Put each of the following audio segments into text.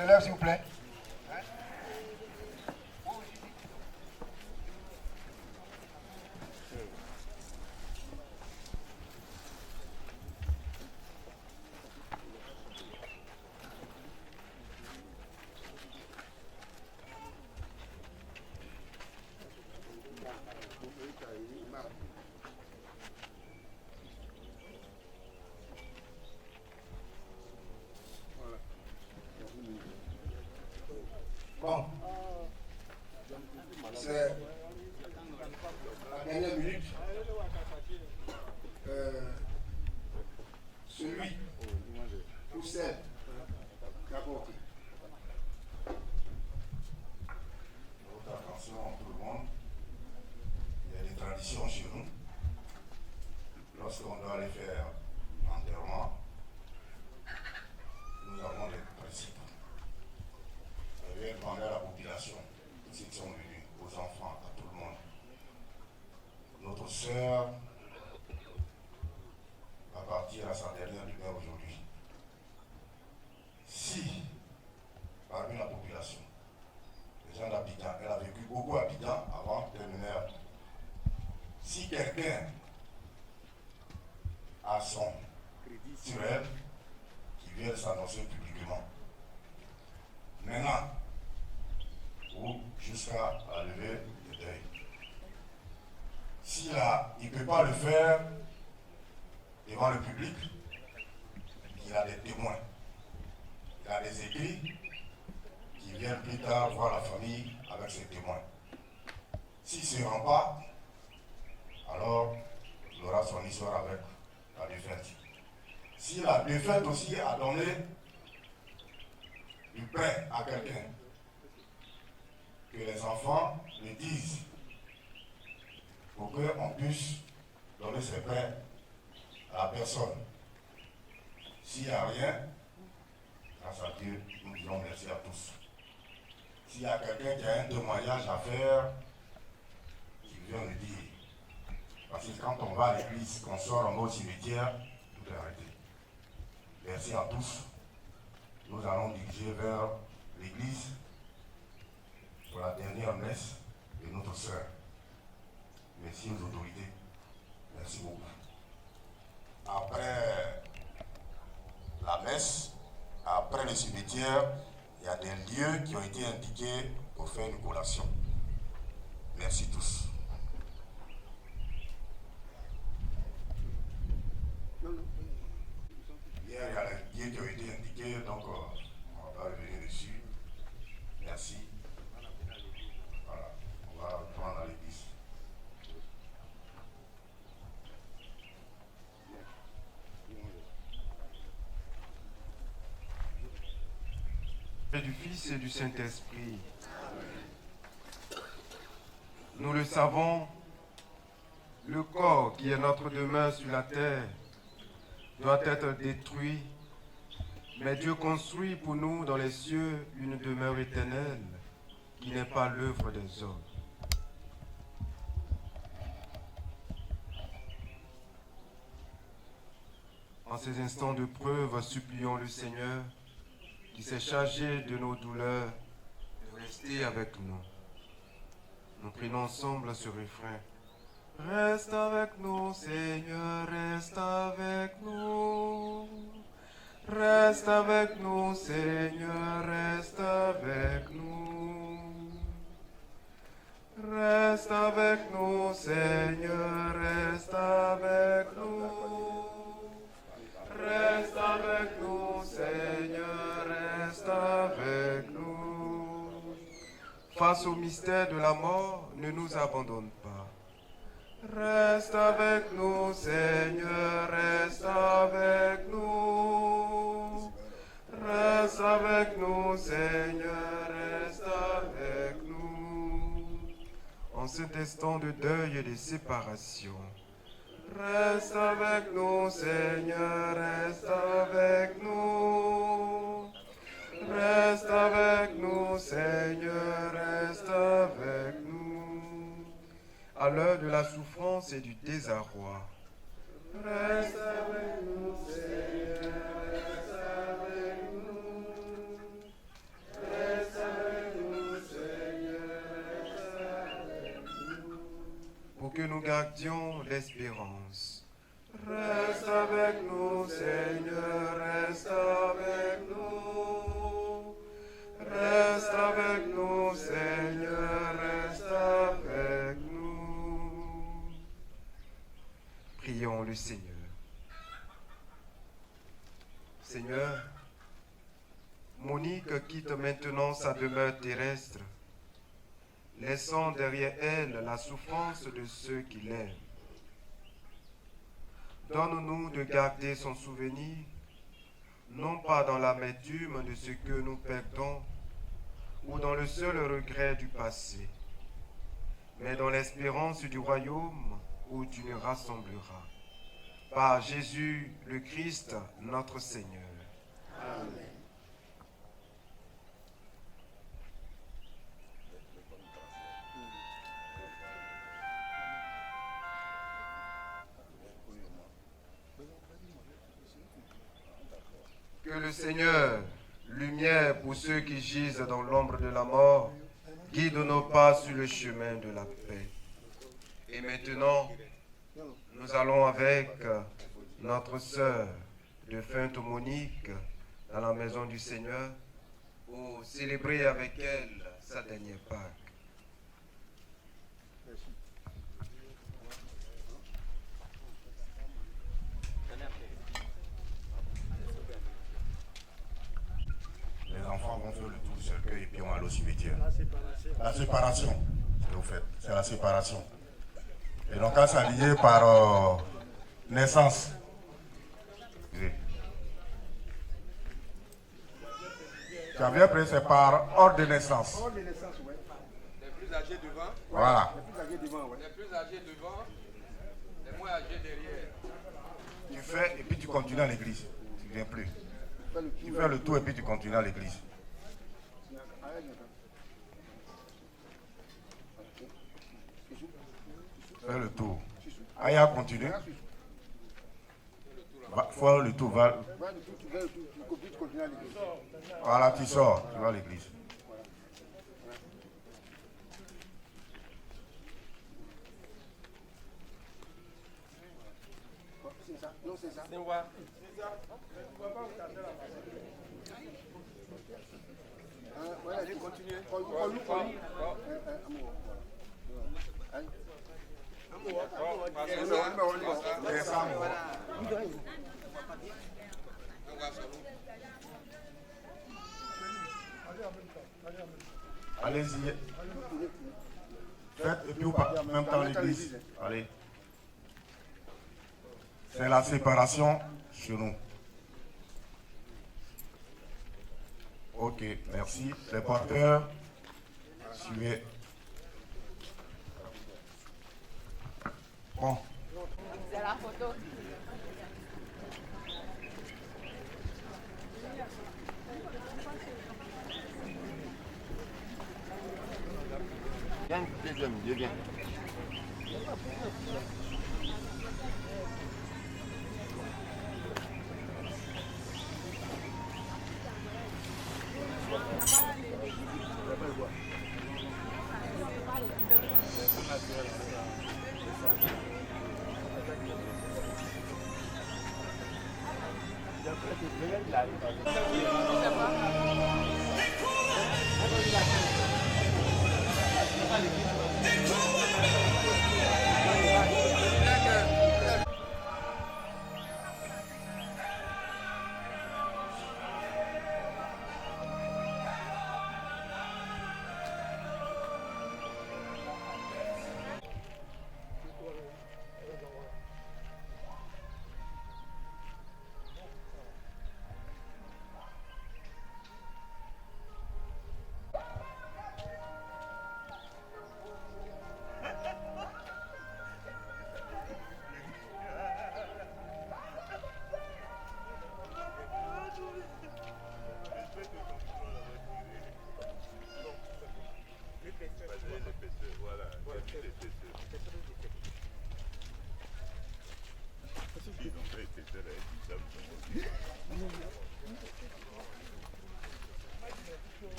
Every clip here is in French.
se lève s'il vous plaît. Bon, c'est la dernière minute. Celui ou celle qui a porté. Votre attention, tout le monde. Il y a des traditions chez nous. Lorsqu'on doit aller faire l'enterrement, nous avons des principes. Je vais demander à la population, ceux qui sont venus, aux enfants, à tout le monde. Notre sœur va partir à sa dernière lumière aujourd'hui. Si, parmi la population, les gens d'Abidjan, elle a vécu beaucoup à Abidjan avant d'être mineure. Si quelqu'un a son crédit sur elle, qui vient s'annoncer publiquement. Maintenant, ou jusqu'à la levée du deuil. S'il ne peut pas le faire devant le public, il a des témoins, il a des écrits qui viennent plus tard voir la famille avec ses témoins. S'il ne se rend pas, alors il aura son histoire avec la défunte. Si la défunte aussi a donné du prêt à quelqu'un, que les enfants le disent pour qu'on puisse donner ses prêts à la personne. S'il n'y a rien, grâce à Dieu, nous disons merci à tous. S'il y a quelqu'un qui a un témoignage à faire, qu'il vient le dire. Parce que quand on va à l'église, qu'on sort en mode cimetière, tout est arrêté. Merci à tous. Nous allons diriger vers l'église pour la dernière messe de notre sœur. Merci aux autorités. Merci beaucoup. Après la messe, après le cimetière, il y a des lieux qui ont été indiqués pour faire une collation. Merci tous. Hier, il y a des lieux qui ont été indiqués, donc on ne va pas revenir dessus. Merci. Voilà, on va prendre à l'église. Et du Fils et du Saint-Esprit. Nous le savons, le corps qui est notre demeure sur la terre doit être détruit, mais Dieu construit pour nous dans les cieux une demeure éternelle qui n'est pas l'œuvre des hommes. En ces instants de preuve, supplions le Seigneur qui s'est chargé de nos douleurs de rester avec nous. Nous prions ensemble ce refrain. Reste avec nous, Seigneur, reste avec nous. Reste avec nous, Seigneur, reste avec nous. Reste avec nous, Seigneur, reste avec nous. Reste avec nous, Seigneur, reste avec nous. Face au mystère de la mort, ne nous abandonne pas. Reste avec nous, Seigneur, reste avec nous. Reste avec nous, Seigneur, reste avec nous. En cet instant de deuil et de séparation, reste avec nous, Seigneur, reste avec nous. Reste avec nous, Seigneur, reste avec nous. À l'heure de la souffrance et du désarroi, reste avec nous, Seigneur, reste avec nous. pour que nous gardions l'espérance. Reste avec nous, Seigneur, reste avec nous. Reste avec nous, Seigneur, reste avec nous. Prions le Seigneur. Seigneur, Monique quitte maintenant sa demeure terrestre, laissant derrière elle la souffrance de ceux qui l'aiment. Donne-nous de garder son souvenir, non pas dans l'amertume de ce que nous perdons ou dans le seul regret du passé, mais dans l'espérance du royaume où tu nous rassembleras. Par Jésus le Christ, notre Seigneur. Amen. Que le Seigneur, lumière pour ceux qui gisent dans l'ombre de la mort, guide nos pas sur le chemin de la paix. Et maintenant, nous allons avec notre sœur défunte Monique dans la maison du Seigneur pour célébrer avec elle sa dernière Pâque. Les enfants vont faire le tour du cercueil et puis on va aller au cimetière. La séparation, c'est ce que vous faites. C'est la séparation. Et donc, quand c'est lié par naissance. Oui. Tu as bien pris, c'est par ordre de naissance. Ordre de naissance, oui. Les plus âgés devant, Voilà. Les plus âgés devant, oui. les plus âgés devant, les moins âgés derrière. Tu fais et puis tu continues à l'église. Tu ne viens plus. Tu fais le tour et puis tu continues à l'église. Fais le tour. Aya, continue. Fais le tour. Voilà, tu sors. Tu vas à l'église. Non, c'est ça. Allez, continuez. Allez-y. Faites et puis vous partez en même temps à l'église. Allez. C'est la séparation chez nous. Ok, merci. Les porteurs, suivez. Bon. C'est la photo. Viens, deuxième, viens.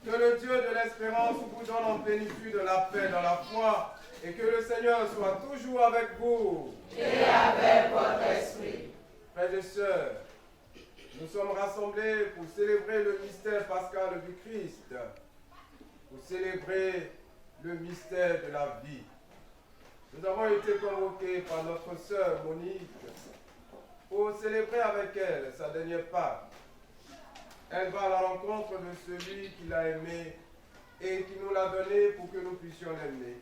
Que le Dieu de l'espérance vous donne en plénitude de la paix dans la foi et que le Seigneur soit toujours avec vous. Et avec votre esprit. Frères et sœurs, nous sommes rassemblés pour célébrer le mystère pascal du Christ, pour célébrer le mystère de la vie. Nous avons été convoqués par notre sœur Monique pour célébrer avec elle sa dernière Pâque. Elle va à la rencontre de celui qui l'a aimé et qui nous l'a donné pour que nous puissions l'aimer.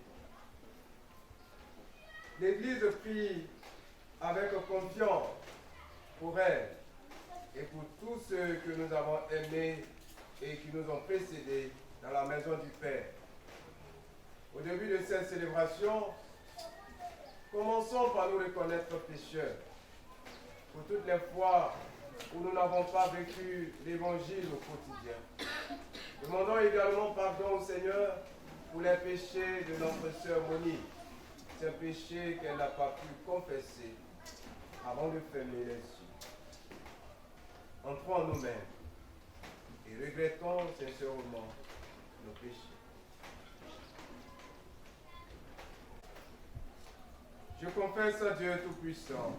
L'Église prie avec confiance pour elle et pour tous ceux que nous avons aimés et qui nous ont précédés dans la maison du Père. Au début de cette célébration, commençons par nous reconnaître pécheurs pour toutes les fois où nous n'avons pas vécu l'évangile au quotidien. Demandons également pardon au Seigneur pour les péchés de notre sœur Monique, ces péchés qu'elle n'a pas pu confesser avant de fermer les yeux. Entrons en nous-mêmes et regrettons sincèrement nos péchés. Je confesse à Dieu Tout-Puissant.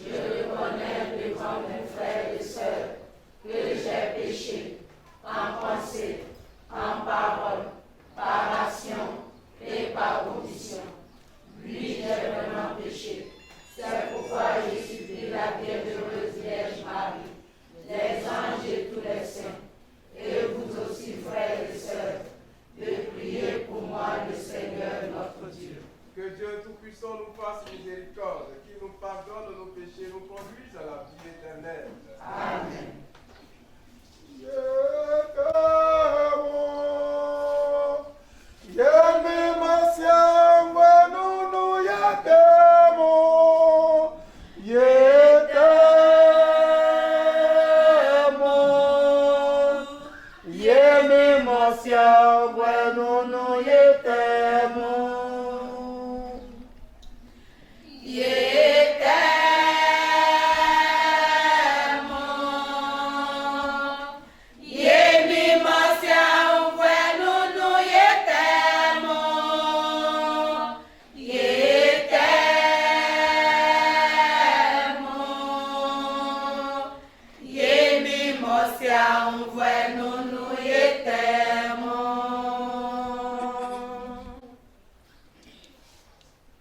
Je reconnais devant mes frères et sœurs que j'ai péché en pensée, en parole, par action et par omission. Oui, j'ai vraiment péché. C'est pourquoi je supplie la bienheureuse Vierge Marie, les anges et tous les saints, et vous aussi, frères et sœurs, de prier pour moi le Seigneur notre Dieu. Que Dieu Tout-Puissant nous fasse miséricorde, qu'il nous pardonne nos péchés, nous conduise à la vie éternelle. Amen.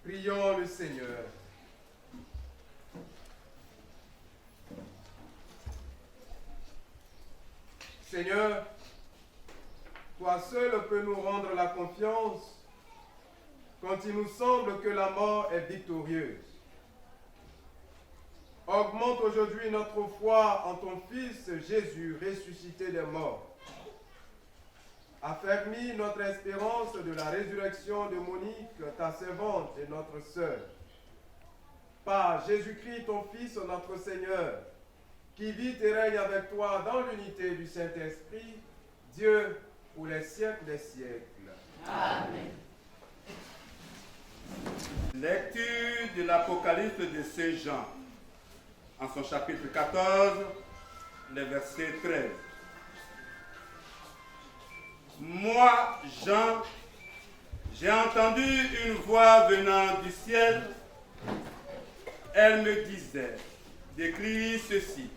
Prions le Seigneur. Seigneur, toi seul peux nous rendre la confiance quand il nous semble que la mort est victorieuse. Augmente aujourd'hui notre foi en ton Fils Jésus ressuscité des morts. Affermis notre espérance de la résurrection de Monique, ta servante et notre sœur. Par Jésus-Christ, ton Fils, notre Seigneur, qui vit et règne avec toi dans l'unité du Saint-Esprit, Dieu, pour les siècles des siècles. Amen. Lecture de l'Apocalypse de Saint Jean, en son chapitre 14, le verset 13. Moi, Jean, j'ai entendu une voix venant du ciel. Elle me disait d'écrire ceci.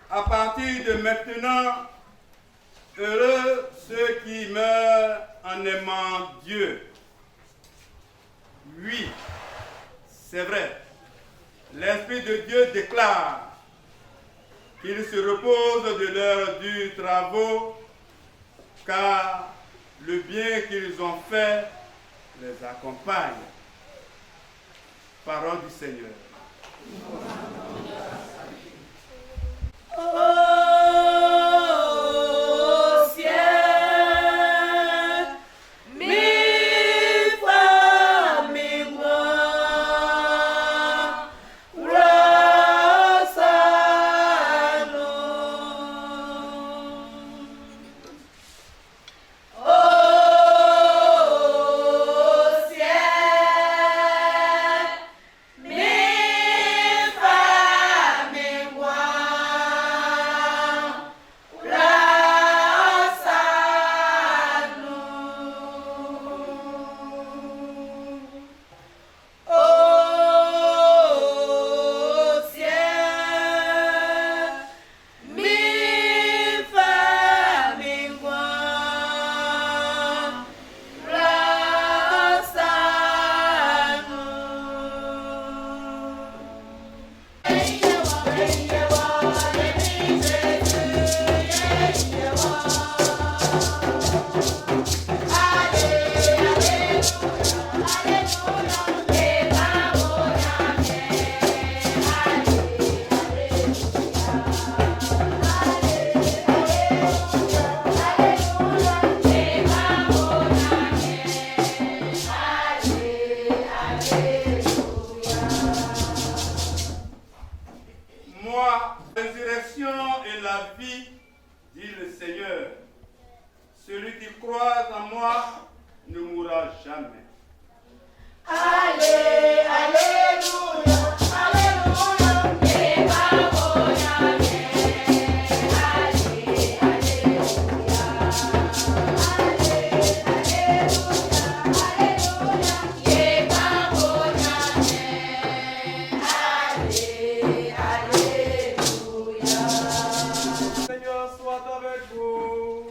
À partir de maintenant, heureux ceux qui meurent en aimant Dieu. Oui, c'est vrai. L'Esprit de Dieu déclare qu'ils se reposent de leurs durs travaux, car le bien qu'ils ont fait les accompagne. Parole du Seigneur. Moi, la résurrection et la vie, dit le Seigneur. Celui qui croit en moi ne mourra jamais. Alléluia, Alléluia, et Seigneur soit avec vous.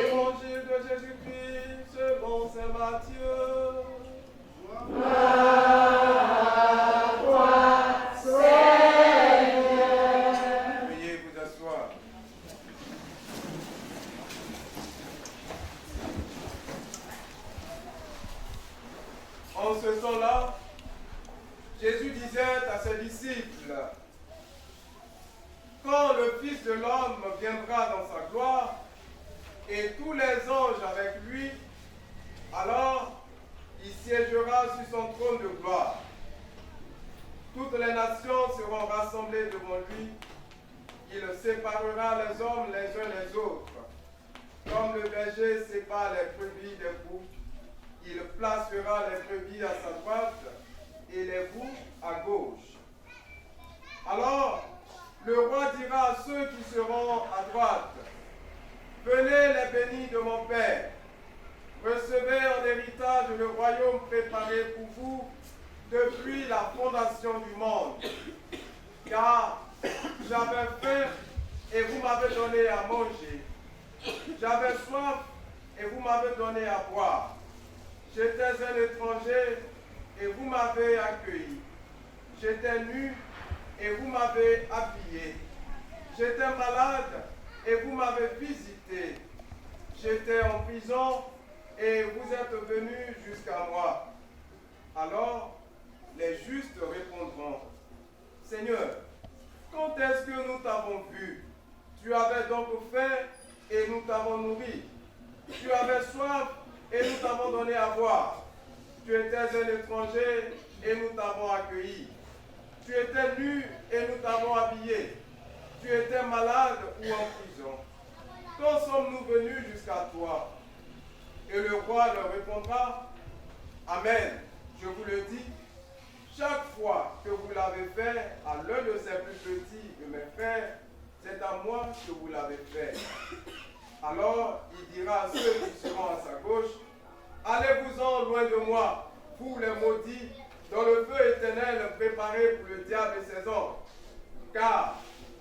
Évangile de Jésus-Christ ce temps-là, Jésus disait à ses disciples, « Quand le Fils de l'homme viendra dans sa gloire, et tous les anges avec lui, alors il siégera sur son trône de gloire. Toutes les nations seront rassemblées devant lui. Il séparera les hommes les uns les autres. Comme le berger sépare les brebis des boucs, il placera les brebis à sa droite et les boucs à gauche. Alors, le roi dira à ceux qui seront à droite, « Venez les bénis de mon Père, recevez en héritage le royaume préparé pour vous depuis la fondation du monde. Car j'avais faim et vous m'avez donné à manger. J'avais soif et vous m'avez donné à boire. J'étais un étranger et vous m'avez accueilli. J'étais nu et vous m'avez habillé. J'étais malade et vous m'avez visité. J'étais en prison et vous êtes venus jusqu'à moi. » Alors les justes répondront, « Seigneur, quand est-ce que nous t'avons vu? Tu avais donc faim et nous t'avons nourri. Tu avais soif et nous t'avons donné à boire. Tu étais un étranger et nous t'avons accueilli. Tu étais nu et nous t'avons habillé. Tu étais malade ou en prison. Quand sommes-nous venus jusqu'à toi? » Et le roi leur répondra, « Amen, je vous le dis, chaque fois que vous l'avez fait à l'un de ces plus petits de mes frères, c'est à moi que vous l'avez fait. » Alors il dira à ceux qui seront à sa gauche, « Allez-vous-en loin de moi, vous les maudits, dans le feu éternel préparé pour le diable et ses anges. Car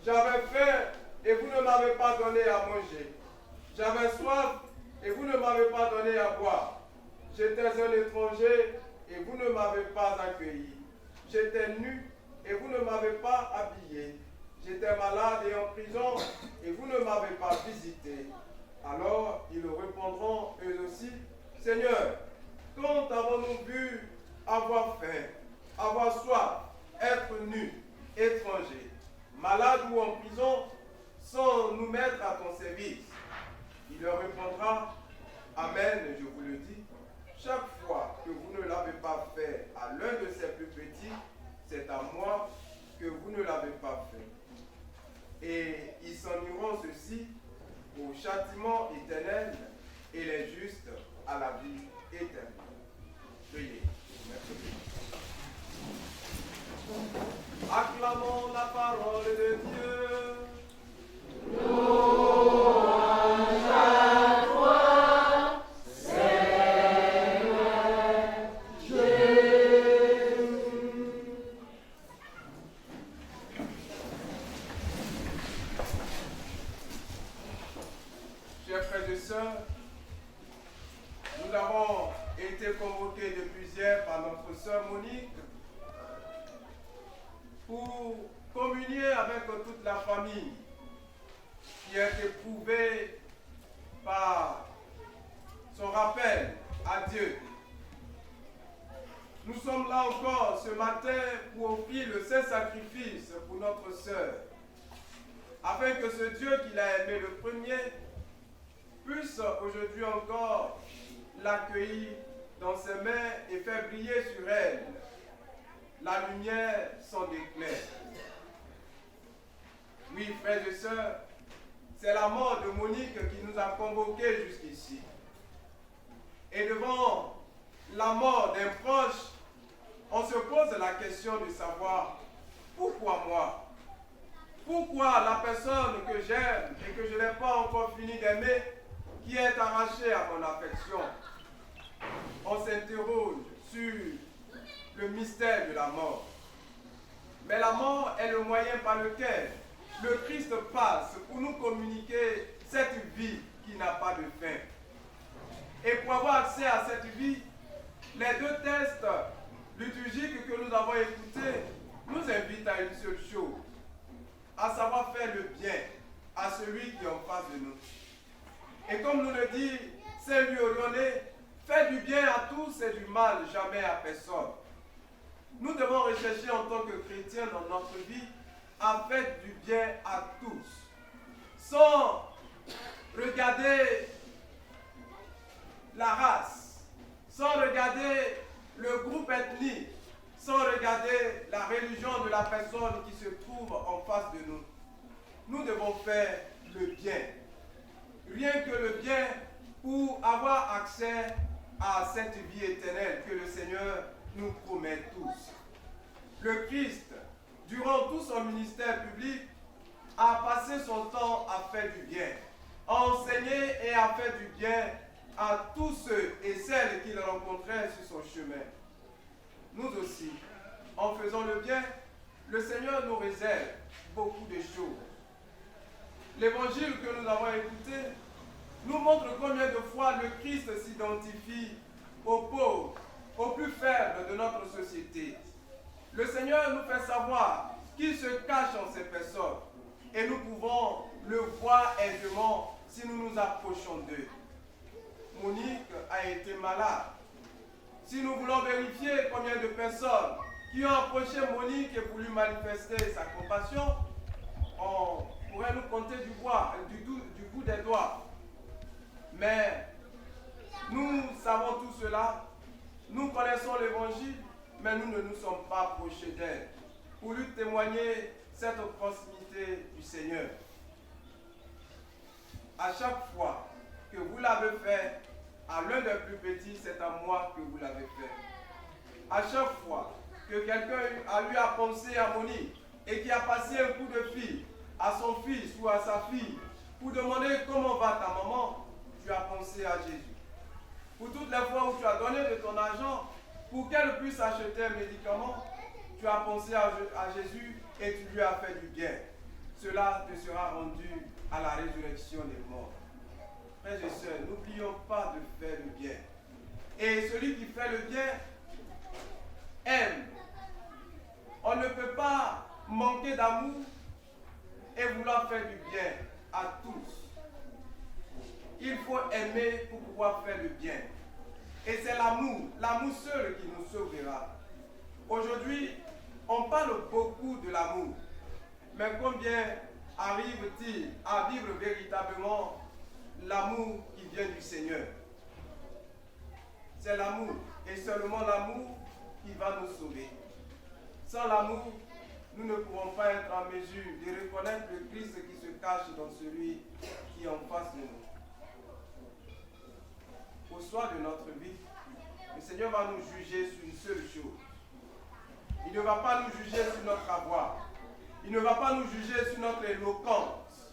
j'avais faim et vous ne m'avez pas donné à manger. J'avais soif et vous ne m'avez pas donné à boire. J'étais un étranger et vous ne m'avez pas accueilli. J'étais nu et vous ne m'avez pas habillé. J'étais malade et en prison et vous ne m'avez pas visité. » Alors ils répondront eux aussi, « Seigneur, quand avons-nous vu avoir faim, avoir soif, être nu, étranger, malade ou en prison, sans nous mettre à ton service? » Il leur répondra, « Amen, je vous le dis, chaque fois que vous ne l'avez pas fait à l'un de ces plus petits, c'est à moi que vous ne l'avez pas fait. » Et ils s'en iront ceux-ci au châtiment éternel et les justes à la vie éternelle. Priez. Merci. Acclamons la parole de Dieu. Louange à toi, Seigneur Jésus. Chers frères et sœurs, nous avons été convoqués depuis hier par notre sœur Monique pour communier avec toute la famille qui est éprouvée par son rappel à Dieu. Nous sommes là encore ce matin pour offrir le saint sacrifice pour notre sœur, afin que ce Dieu qui l'a aimé le premier puisse aujourd'hui encore l'accueillir dans ses mains et faire briller sur elle la lumière sans éclair. Oui, frères et sœurs, c'est la mort de Monique qui nous a convoqués jusqu'ici. Et devant la mort d'un proche, on se pose la question de savoir pourquoi moi? Pourquoi la personne que j'aime et que je n'ai pas encore fini d'aimer, qui est arrachée à mon affection? On s'interroge sur le mystère de la mort. Mais la mort est le moyen par lequel le Christ passe pour nous communiquer cette vie qui n'a pas de fin. Et pour avoir accès à cette vie, les deux textes liturgiques que nous avons écoutés nous invitent à une seule chose, à savoir faire le bien à celui qui est en face de nous. Et comme nous le dit Saint Louis Oriolé, Fais du bien à tous et du mal jamais à personne. Nous devons rechercher en tant que chrétiens dans notre vie à faire du bien à tous, sans regarder la race, sans regarder le groupe ethnique, sans regarder la religion de la personne qui se trouve en face de nous. Nous devons faire le bien. Rien que le bien pour avoir accès à cette vie éternelle que le Seigneur nous promet tous. Le Christ, durant tout son ministère public, a passé son temps à faire du bien, à enseigner et à faire du bien à tous ceux et celles qu'il rencontrait sur son chemin. Nous aussi, en faisant le bien, le Seigneur nous réserve beaucoup de choses. L'évangile que nous avons écouté nous montre combien de fois le Christ s'identifie aux pauvres, aux plus faibles de notre société. Le Seigneur nous fait savoir qu'il se cache en ces personnes et nous pouvons le voir aisément si nous nous approchons d'eux. Monique a été malade. Si nous voulons vérifier combien de personnes qui ont approché Monique et voulu manifester sa compassion, on pourrait nous compter du bout des doigts. Mais nous savons tout cela, nous connaissons l'évangile, mais nous ne nous sommes pas approchés d'elle pour lui témoigner cette proximité du Seigneur. À chaque fois que vous l'avez fait à l'un des plus petits, c'est à moi que vous l'avez fait. À chaque fois que quelqu'un a eu à penser à Monique et qui a passé un coup de fil à son fils ou à sa fille pour demander comment va ta maman, tu as pensé à Jésus. Pour toutes les fois où tu as donné de ton argent pour qu'elle puisse acheter un médicament, tu as pensé à Jésus et tu lui as fait du bien. Cela te sera rendu à la résurrection des morts. Frères et sœurs, n'oublions pas de faire le bien. Et celui qui fait le bien aime. On ne peut pas manquer d'amour et vouloir faire du bien à tous. Il faut aimer pour pouvoir faire le bien. Et c'est l'amour seul qui nous sauvera. Aujourd'hui, on parle beaucoup de l'amour. Mais combien arrive-t-il à vivre véritablement l'amour qui vient du Seigneur? C'est l'amour, et seulement l'amour qui va nous sauver. Sans l'amour, nous ne pourrons pas être en mesure de reconnaître le Christ qui se cache dans celui qui est en face de nous. Au soir de notre vie, le Seigneur va nous juger sur une seule chose. Il ne va pas nous juger sur notre avoir. Il ne va pas nous juger sur notre éloquence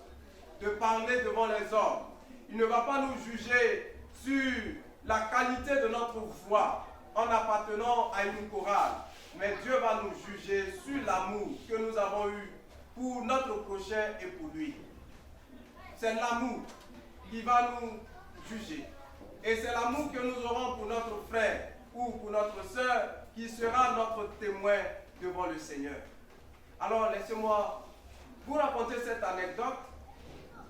de parler devant les hommes. Il ne va pas nous juger sur la qualité de notre voix en appartenant à une chorale. Mais Dieu va nous juger sur l'amour que nous avons eu pour notre prochain et pour lui. C'est l'amour qui va nous juger. Et c'est l'amour que nous aurons pour notre frère ou pour notre sœur qui sera notre témoin devant le Seigneur. Alors laissez-moi vous raconter cette anecdote.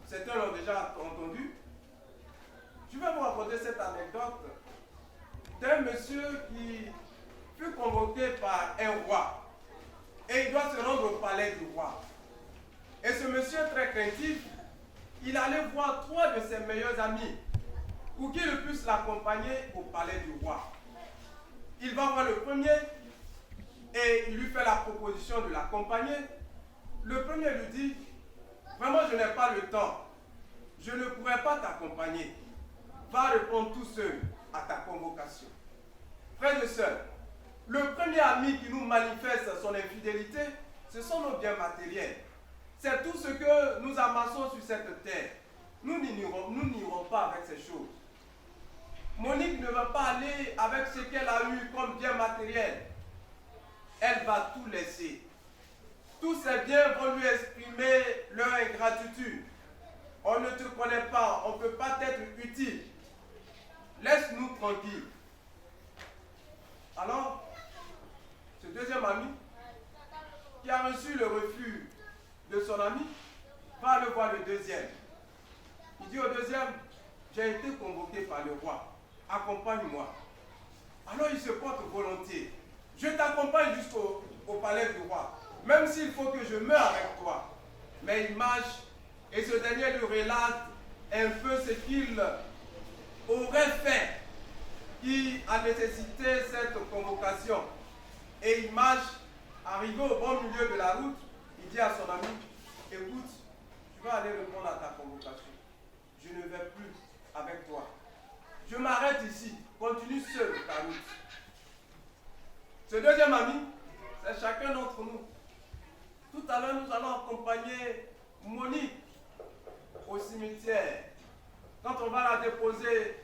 Certains l'ont déjà entendu. Je vais vous raconter cette anecdote d'un monsieur qui fut convoqué par un roi. Et il doit se rendre au palais du roi. Et ce monsieur très craintif, il allait voir 3 de ses meilleurs amis pour qu'ils puissent l'accompagner au palais du roi. Il va voir le premier et il lui fait la proposition de l'accompagner. Le premier lui dit, vraiment je n'ai pas le temps, je ne pourrai pas t'accompagner. Va répondre tout seul à ta convocation. Frères et sœurs, le premier ami qui nous manifeste son infidélité, ce sont nos biens matériels. C'est tout ce que nous amassons sur cette terre. Nous n'irons pas avec ces choses. Monique ne va pas aller avec ce qu'elle a eu comme bien matériel. Elle va tout laisser. Tous ces biens vont lui exprimer leur ingratitude. On ne te connaît pas, on ne peut pas t'être utile. Laisse-nous tranquilles. Alors, ce deuxième ami, qui a reçu le refus de son ami, va aller voir le deuxième. Il dit au deuxième, j'ai été convoqué par le roi. accompagne-moi. Alors il se porte volontiers. Je t'accompagne jusqu'au palais du roi, même s'il faut que je meure avec toi. Mais il marche et ce dernier lui relate un peu ce qu'il aurait fait qui a nécessité cette convocation. Et il marche, arrivé au bon milieu de la route, il dit à son ami, écoute, tu vas aller répondre à ta convocation. Je ne vais plus avec toi. Je m'arrête ici, continue seul ta route. Ce deuxième ami, c'est chacun d'entre nous. Tout à l'heure, nous allons accompagner Monique au cimetière. Quand on va la déposer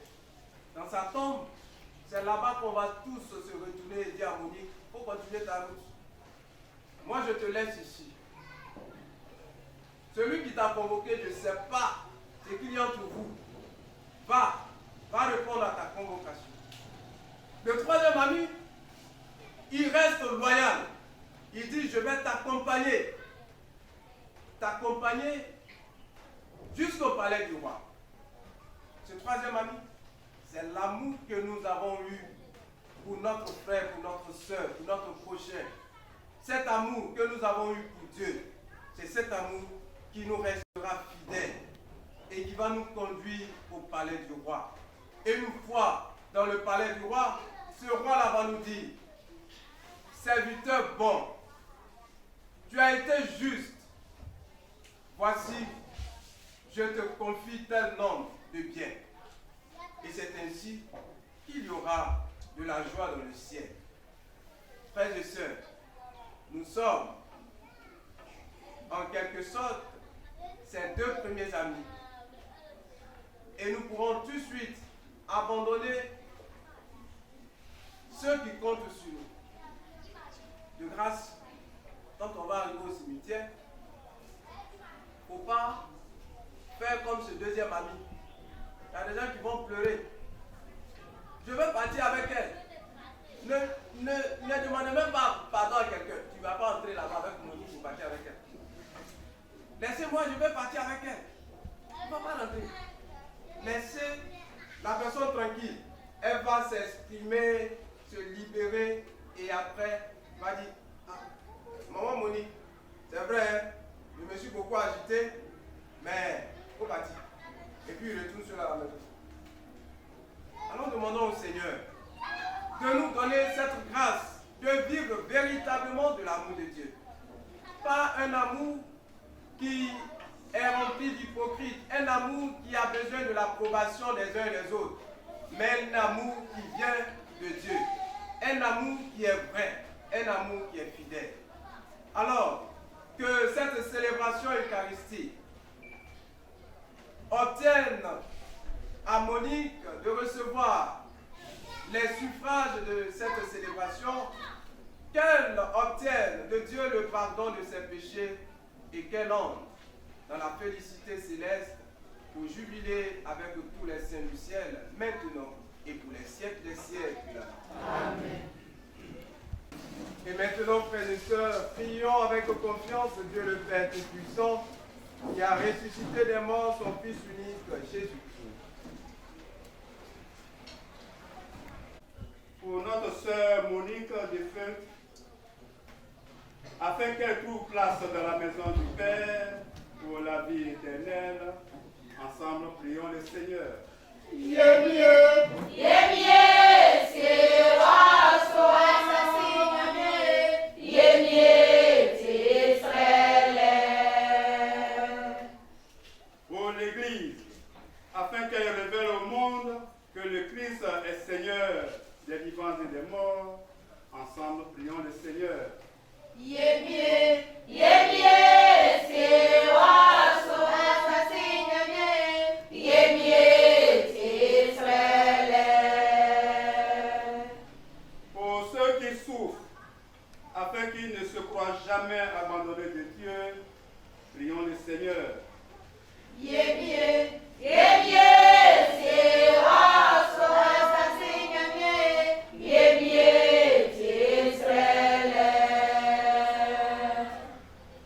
dans sa tombe, c'est là-bas qu'on va tous se retourner et dire à Monique, il faut continuer ta route. Moi, je te laisse ici. Celui qui t'a convoqué, je ne sais pas ce qu'il y a entre vous. Va répondre à ta convocation. Le troisième ami, il reste loyal. Il dit, je vais t'accompagner. T'accompagner jusqu'au palais du roi. Ce troisième ami, c'est l'amour que nous avons eu pour notre frère, pour notre soeur, pour notre prochain. Cet amour que nous avons eu pour Dieu, c'est cet amour qui nous restera fidèle et qui va nous conduire au palais du roi. Et une fois dans le palais du roi, ce roi-là va nous dire, serviteur bon, tu as été juste. Voici, je te confie tel nombre de biens. Et c'est ainsi qu'il y aura de la joie dans le ciel. Frères et sœurs, nous sommes en quelque sorte ces deux premiers amis. Et nous pourrons tout de suite abandonner ceux qui comptent sur nous. De grâce, quand on va arriver au cimetière, il ne faut pas faire comme ce deuxième ami. Il y a des gens qui vont pleurer. Je veux partir avec elle. Ne demandez même pas pardon à quelqu'un. Tu ne vas pas entrer là-bas avec Monique pour partir avec elle. Laissez-moi, je vais partir avec elle. Tu ne vas pas rentrer. Laissez la personne tranquille. Elle va s'exprimer, se libérer et après, elle va dire, maman Monique, c'est vrai, hein, je me suis beaucoup agité, mais il faut partir. Et puis il retourne sur la maison. Alors demandons au Seigneur de nous donner cette grâce de vivre véritablement de l'amour de Dieu. Pas un amour qui est rempli d'hypocrite, un amour qui a besoin de l'approbation des uns et des autres, mais un amour qui vient de Dieu, un amour qui est vrai, un amour qui est fidèle. Alors, que cette célébration eucharistique obtienne à Monique de recevoir les suffrages de cette célébration, qu'elle obtienne de Dieu le pardon de ses péchés et qu'elle entre dans la félicité céleste pour jubiler avec tous les saints du ciel, maintenant et pour les siècles des siècles. Amen. Et maintenant, frères et sœurs, prions avec confiance Dieu le Père Tout-Puissant, qui a ressuscité des morts son Fils unique, Jésus-Christ. Pour notre sœur Monique défunte, afin qu'elle trouve place dans la maison du Père pour la vie éternelle, ensemble prions le Seigneur. Pour l'Église, afin qu'elle révèle au monde que le Christ est Seigneur des vivants et des morts, ensemble prions le Seigneur. Pour ceux qui souffrent, afin qu'ils ne se croient jamais abandonnés de Dieu, prions le Seigneur.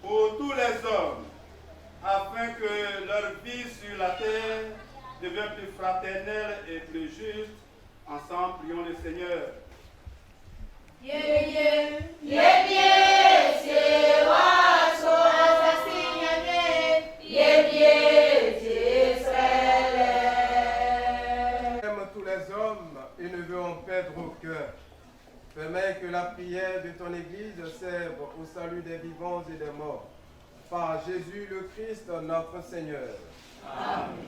Pour tous les hommes, afin que leur vie sur la terre devienne plus fraternelle et plus juste, Ensemble, prions le Seigneur. Aime tous les hommes et ne veut en perdre aucun. Permets que la prière de ton Église serve au salut des vivants et des morts. Par Jésus le Christ, notre Seigneur. Amen.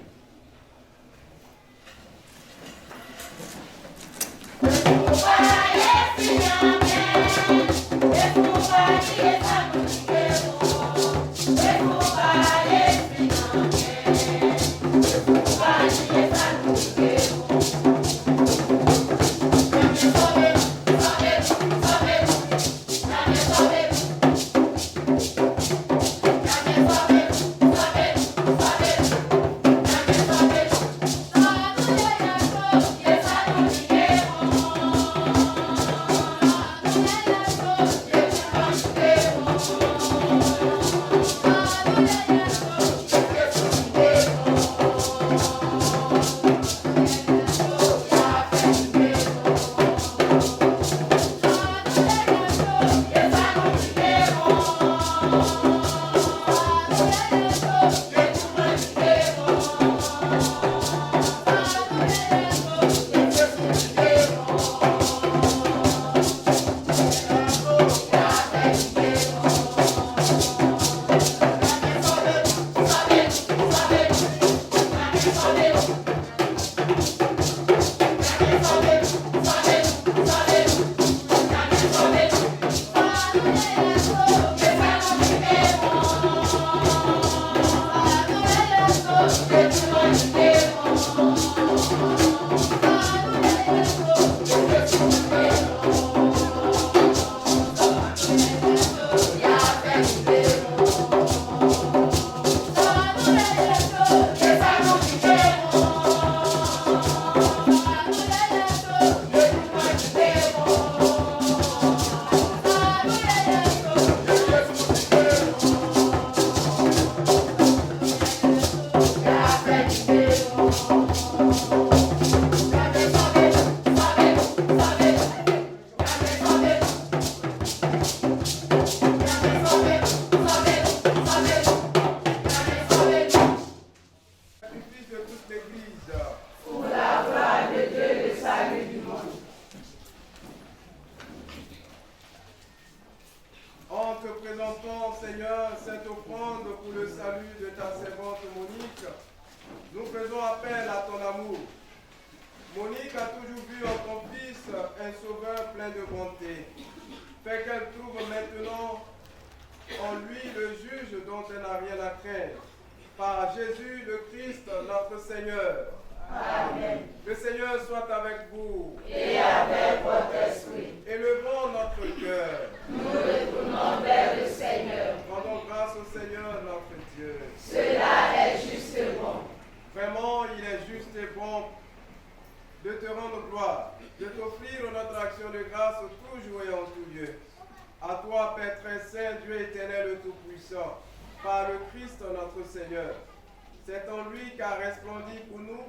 C'est en lui qu'a resplendi pour nous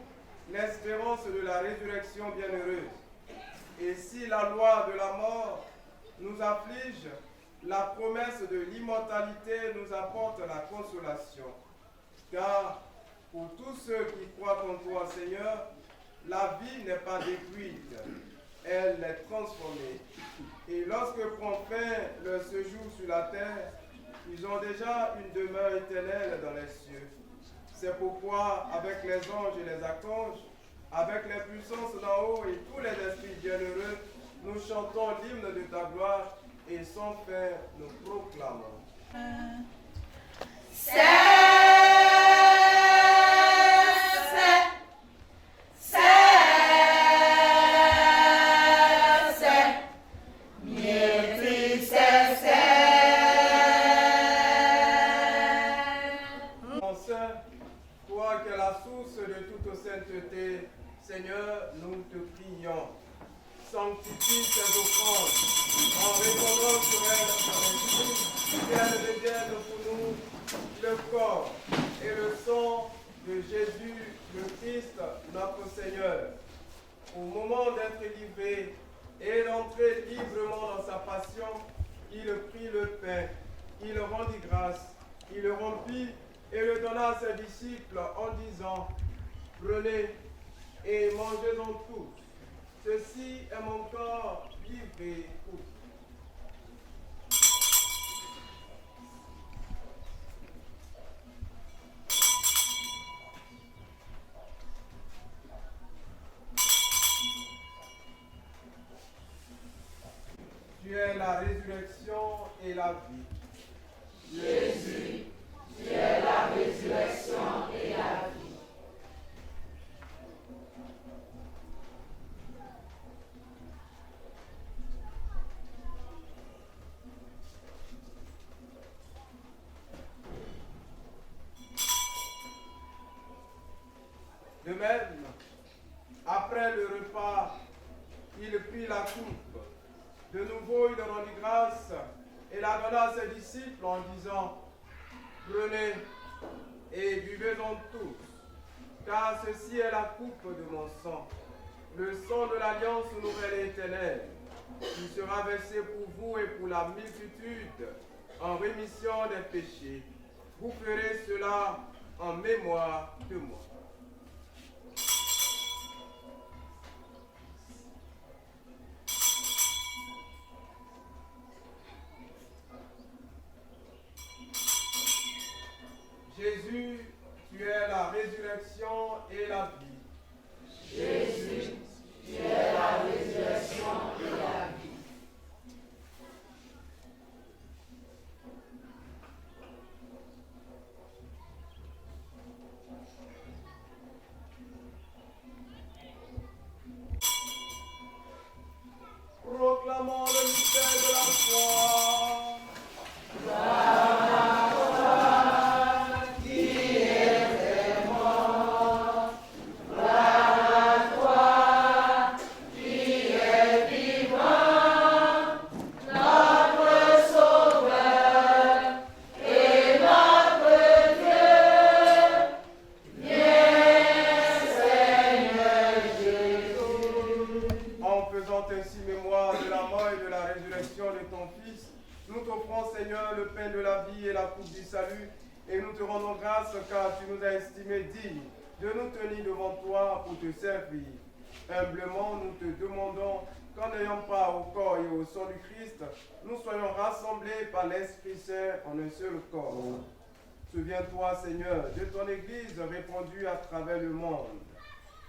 l'espérance de la résurrection bienheureuse. Et si la loi de la mort nous afflige, la promesse de l'immortalité nous apporte la consolation. Car pour tous ceux qui croient en toi, Seigneur, la vie n'est pas détruite, elle est transformée. Et lorsque prend fin leur séjour sur la terre, ils ont déjà une demeure éternelle dans les cieux. C'est pourquoi, avec les anges et les archanges, avec les puissances d'en haut et tous les esprits bienheureux, nous chantons l'hymne de ta gloire et sans fin nous proclamons. Seigneur, nous te prions. Sanctifie ces offrandes en répandant sur elles ton esprit, qu'elles deviennent pour nous le corps et le sang de Jésus, le Christ, notre Seigneur. au moment d'être livré et d'entrer librement dans sa passion, il prit le pain, il rendit grâce, il le rompit et le donna à ses disciples en disant, prenez et mangez-en tous. Ceci est mon corps livré pour vous. Tu es la résurrection et la vie. Jésus, tu es la résurrection et la vie. De même, après le repas, il prit la coupe. De nouveau, il rendit grâce et la donna à ses disciples en disant, prenez et buvez-en tous, car ceci est la coupe de mon sang, le sang de l'alliance nouvelle et éternelle, qui sera versé pour vous et pour la multitude en rémission des péchés. Vous ferez cela en mémoire de moi. Jésus, tu es la résurrection et la vie. Jésus, tu es la résurrection et la vie. Proclamons le mystère de la foi. En faisant ainsi mémoire de la mort et de la résurrection de ton Fils, nous t'offrons, Seigneur, le pain de la vie et la coupe du salut, et nous te rendons grâce car tu nous as estimés dignes de nous tenir devant toi pour te servir. Humblement, nous te demandons qu'en n'ayant pas au corps et au sang du Christ, nous soyons rassemblés par l'Esprit Saint en un seul corps. Souviens-toi, Seigneur, de ton Église répandue à travers le monde.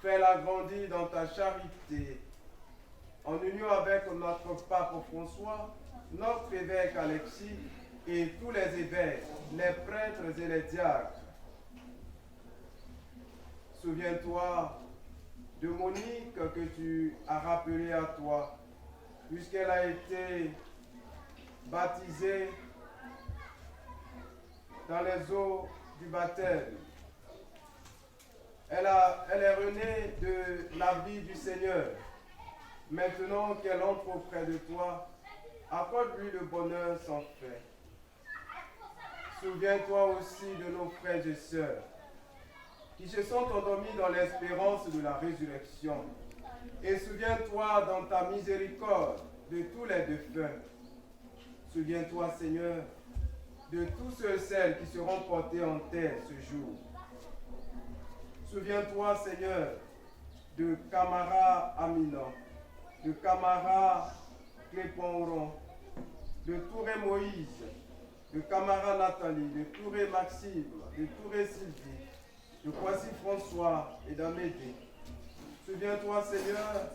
Fais-la grandir dans ta charité. En union avec notre pape François, notre évêque Alexis et tous les évêques, les prêtres et les diacres. Souviens-toi de Monique que tu as rappelée à toi, puisqu'elle a été baptisée dans les eaux du baptême. Elle est renée de la vie du Seigneur. Maintenant qu'elle entre auprès de toi, accorde-lui le bonheur sans fin. Souviens-toi aussi de nos frères et sœurs qui se sont endormis dans l'espérance de la résurrection. Et souviens-toi dans ta miséricorde de tous les défunts. Souviens-toi, Seigneur, de tous ceux et celles qui seront portés en terre ce jour. Souviens-toi, Seigneur, de Camara Amina, de Camara Clépon-Oron, de Touré Moïse, de Camara Nathalie, de Touré Maxime, de Touré Sylvie, de Kwasi François et d'Amédée. Souviens-toi, Seigneur,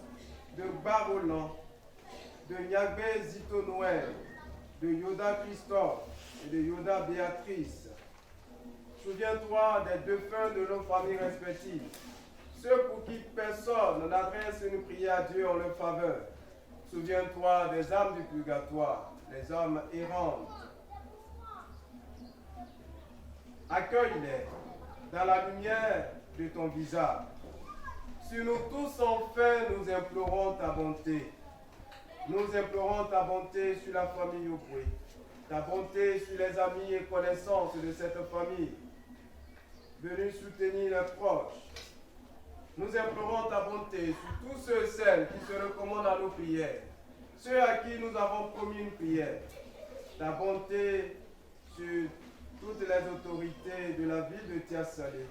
de Barolan, de Nyagbe Zito Noël, de Yoda Christophe et de Yoda Béatrice. Souviens-toi des défunts de nos familles respectives, ceux pour qui personne n'adresse une prière à Dieu en leur faveur. Souviens-toi des âmes du purgatoire, les âmes errantes. Accueille-les dans la lumière de ton visage. Sur nous tous, enfin, nous implorons ta bonté. Nous implorons ta bonté sur la famille Yopoué, ta bonté sur les amis et connaissances de cette famille, venus soutenir leurs proches. Nous implorons ta bonté sur tous ceux et celles qui se recommandent à nos prières, ceux à qui nous avons promis une prière. Ta bonté sur toutes les autorités de la ville de Tia-Salé.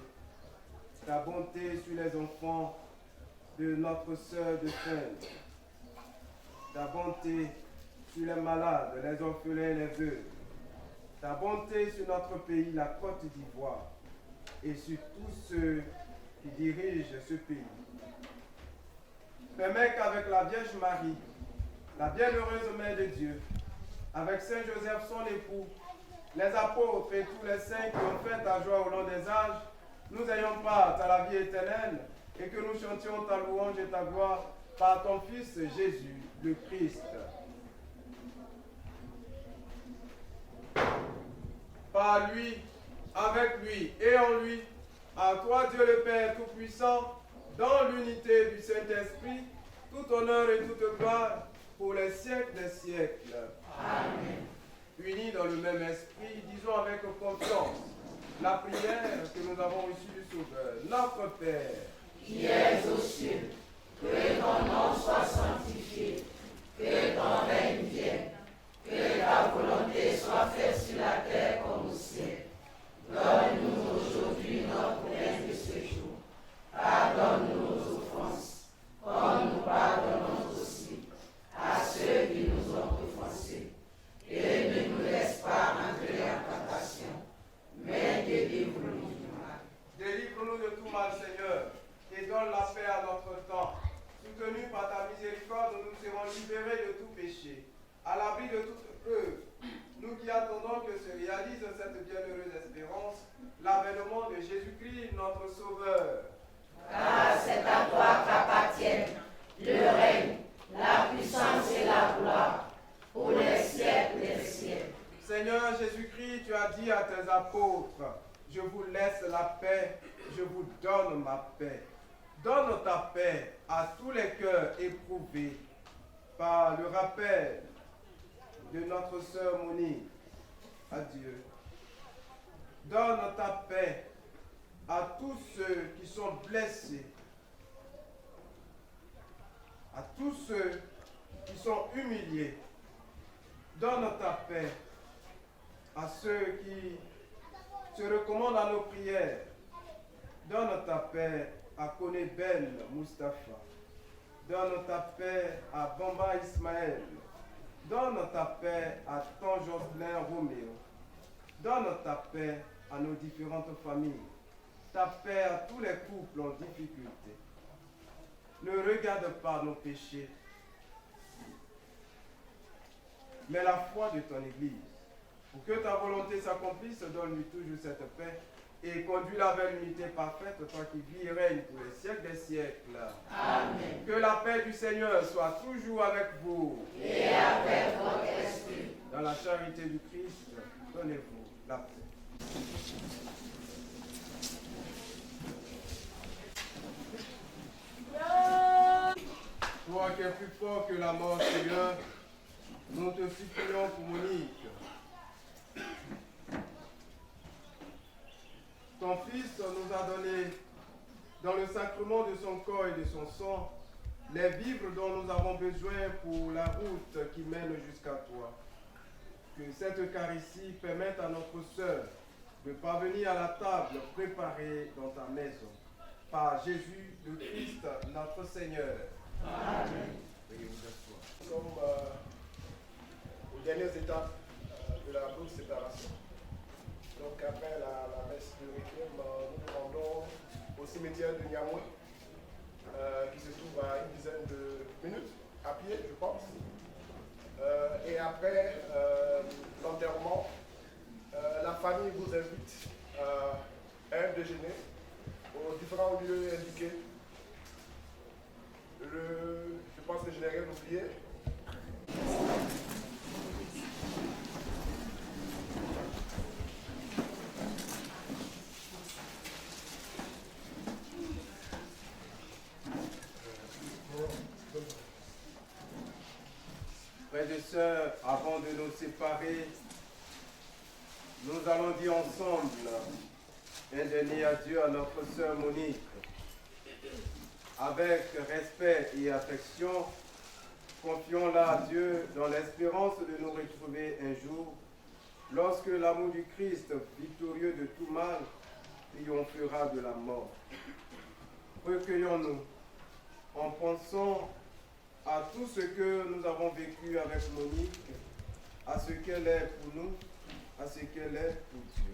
Ta bonté sur les enfants de notre sœur de Fresnes. Ta bonté sur les malades, les orphelins et les veuves. Ta bonté sur notre pays, la Côte d'Ivoire, et sur tous ceux qui dirigent ce pays. Permets qu'avec la Vierge Marie, la bienheureuse Mère de Dieu, avec Saint Joseph son époux, les apôtres et tous les saints qui ont fait ta joie au long des âges, nous ayons part à la vie éternelle et que nous chantions ta louange et ta gloire par ton Fils Jésus, le Christ. Par lui, avec lui et en lui, à toi Dieu le Père Tout-Puissant, dans l'unité du Saint-Esprit, tout honneur et toute gloire pour les siècles des siècles. Amen. Unis dans le même esprit, disons avec confiance la prière que nous avons reçue du Sauveur. Notre Père, qui es aux cieux, que ton nom soit sanctifié, que ton règne vienne, que ta volonté soit faite sur la terre comme au ciel. Donne-nous aujourd'hui notre pain de ce jour. Pardonne-nous nos offenses, comme nous pardonnons aussi à ceux qui nous ont offensés. Et ne nous laisse pas entrer en tentation, mais délivre-nous du mal. délivre-nous de tout mal, Seigneur, et donne la paix à notre temps. Soutenus par ta miséricorde, nous serons libérés de tout péché, à l'abri de toute preuve. Nous qui attendons que se réalise cette bienheureuse espérance, l'avènement de Jésus-Christ, notre Sauveur. Car c'est à toi qu'appartiennent le règne, la puissance et la gloire, pour les siècles des siècles. Seigneur Jésus-Christ, tu as dit à tes apôtres, je vous laisse la paix, je vous donne ma paix. Donne ta paix à tous les cœurs éprouvés par le rappel de notre sœur Monique. Adieu. Donne ta paix à tous ceux qui sont blessés, à tous ceux qui sont humiliés. Donne ta paix à ceux qui se recommandent à nos prières. Donne ta paix à Koné Ben Mustapha. Donne ta paix à Bamba Ismaël. Donne ta paix à Ton Jocelyn Roméo. Donne ta paix à nos différentes familles. Ta paix à tous les couples en difficulté. Ne regarde pas nos péchés, mais la foi de ton Église. Pour que ta volonté s'accomplisse, donne-lui toujours cette paix et conduis-la vers l'unité parfaite, toi qui vis et règnes pour les siècles des siècles. Amen. Que la paix du Seigneur soit toujours avec vous. Et avec votre esprit. Dans la charité du Christ, donnez-vous la paix. Toi qui es plus fort que la mort, Seigneur, nous te supplions pour Monique. Ton Fils nous a donné, dans le sacrement de son corps et de son sang, les vivres dont nous avons besoin pour la route qui mène jusqu'à toi. Que cette Eucharistie permette à notre sœur de parvenir à la table préparée dans ta maison. Par Jésus le Christ, notre Seigneur. Amen. Veuillez vous asseoir. Nous sommes aux dernières étapes de la grosse séparation. Donc après la messe de Requiem, nous nous rendons au cimetière de Niamey, qui se trouve à une dizaine de minutes, à pied je pense. Et après l'enterrement, la famille vous invite à un déjeuner aux différents lieux indiqués. Je pense que je n'ai rien oublié. Frères et sœurs, avant de nous séparer, nous allons dire ensemble un dernier adieu à notre sœur Monique. avec respect et affection, confions-la à Dieu dans l'espérance de nous retrouver un jour, lorsque l'amour du Christ, victorieux de tout mal, triomphera de la mort. Recueillons-nous en pensant à tout ce que nous avons vécu avec Monique, à ce qu'elle est pour nous, à ce qu'elle est pour Dieu.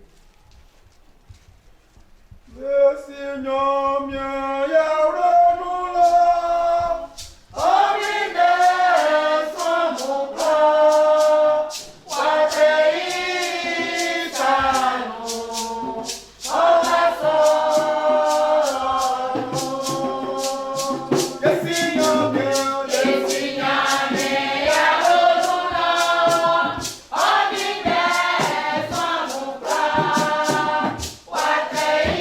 Le Seigneur mieux yaurunula, amine son bras, watei sanu, omaso. Le Seigneur mieux, le Seigneur mieux yaurunula, amine son bras, watei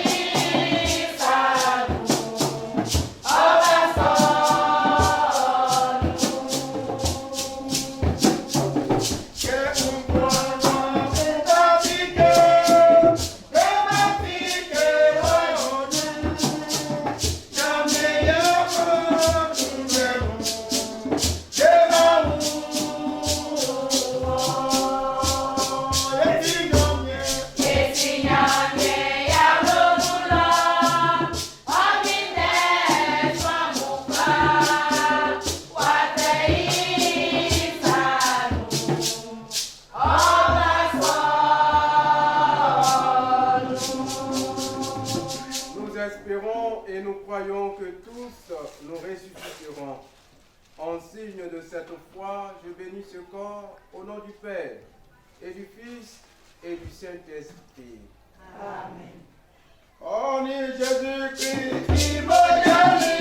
et nous croyons que tous nous ressusciterons. En signe de cette foi, je bénis ce corps au nom du Père, et du Fils, et du Saint-Esprit. Amen. On est Jésus-Christ qui m'a gagné.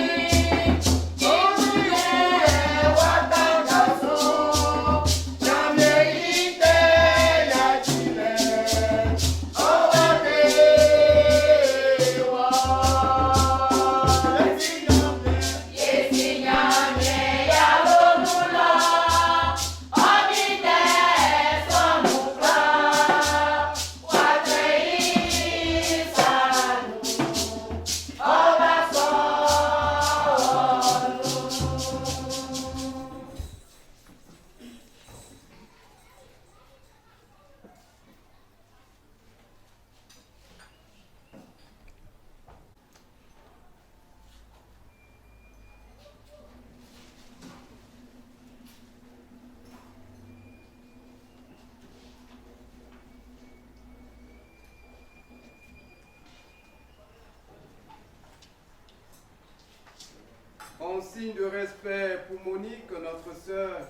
En signe de respect pour Monique, notre sœur,